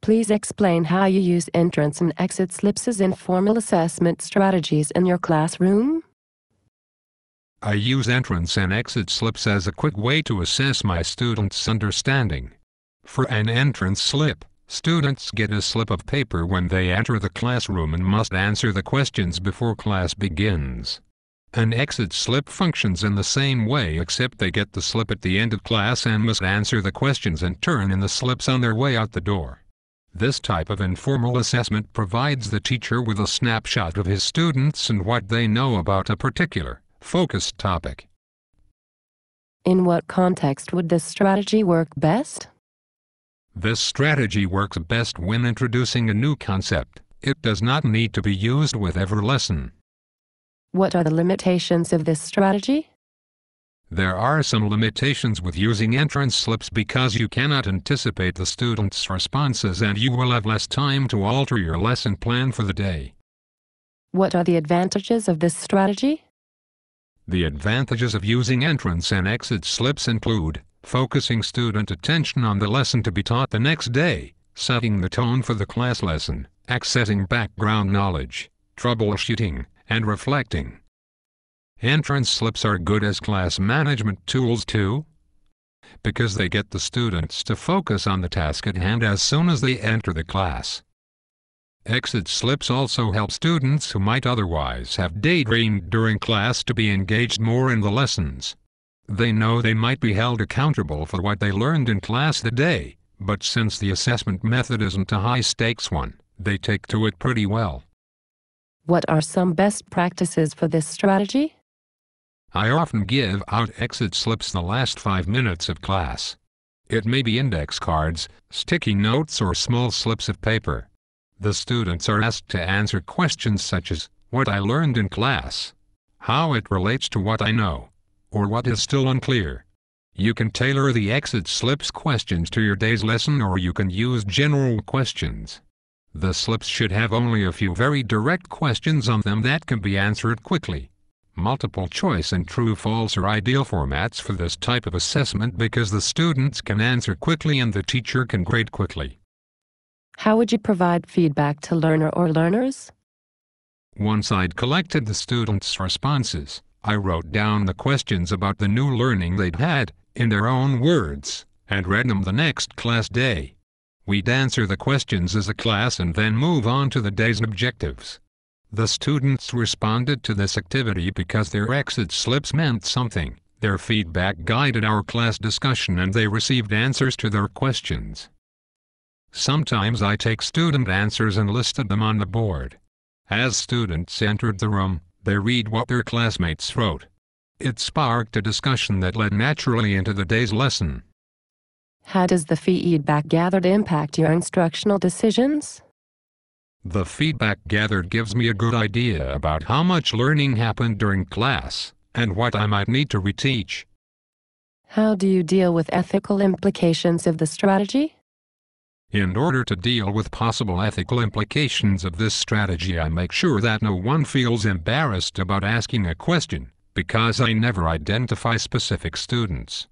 Please explain how you use entrance and exit slips as informal assessment strategies in your classroom. I use entrance and exit slips as a quick way to assess my students' understanding. For an entrance slip, students get a slip of paper when they enter the classroom and must answer the questions before class begins. An exit slip functions in the same way, except they get the slip at the end of class and must answer the questions and turn in the slips on their way out the door. This type of informal assessment provides the teacher with a snapshot of his students and what they know about a particular, focused topic. In what context would this strategy work best? This strategy works best when introducing a new concept. It does not need to be used with every lesson. What are the limitations of this strategy? There are some limitations with using entrance slips because you cannot anticipate the students' responses and you will have less time to alter your lesson plan for the day. What are the advantages of this strategy? The advantages of using entrance and exit slips include focusing student attention on the lesson to be taught the next day, setting the tone for the class lesson, accessing background knowledge, troubleshooting, and reflecting. Entrance slips are good as class management tools too, because they get the students to focus on the task at hand as soon as they enter the class. Exit slips also help students who might otherwise have daydreamed during class to be engaged more in the lessons. They know they might be held accountable for what they learned in class that day, but since the assessment method isn't a high-stakes one, they take to it pretty well. What are some best practices for this strategy? I often give out exit slips the last 5 minutes of class. It may be index cards, sticky notes, or small slips of paper. The students are asked to answer questions such as, what I learned in class, how it relates to what I know, or what is still unclear. You can tailor the exit slips questions to your day's lesson, or you can use general questions. The slips should have only a few very direct questions on them that can be answered quickly. Multiple choice and true-false are ideal formats for this type of assessment because the students can answer quickly and the teacher can grade quickly. How would you provide feedback to learner or learners? Once I'd collected the students' responses, I wrote down the questions about the new learning they'd had, in their own words, and read them the next class day. We'd answer the questions as a class and then move on to the day's objectives. The students responded to this activity because their exit slips meant something. Their feedback guided our class discussion and they received answers to their questions. Sometimes I take student answers and listed them on the board. As students entered the room, they read what their classmates wrote. It sparked a discussion that led naturally into the day's lesson. How does the feedback gathered impact your instructional decisions? The feedback gathered gives me a good idea about how much learning happened during class, and what I might need to reteach. How do you deal with ethical implications of the strategy? In order to deal with possible ethical implications of this strategy, I make sure that no one feels embarrassed about asking a question, because I never identify specific students.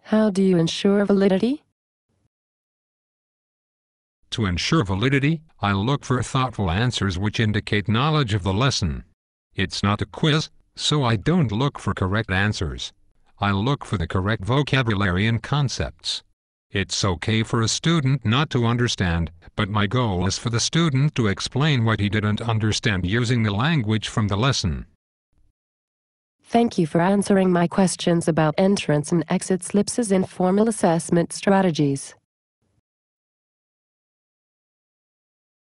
How do you ensure validity? To ensure validity, I look for thoughtful answers which indicate knowledge of the lesson. It's not a quiz, so I don't look for correct answers. I look for the correct vocabulary and concepts. It's okay for a student not to understand, but my goal is for the student to explain what he didn't understand using the language from the lesson. Thank you for answering my questions about entrance and exit slips as informal assessment strategies.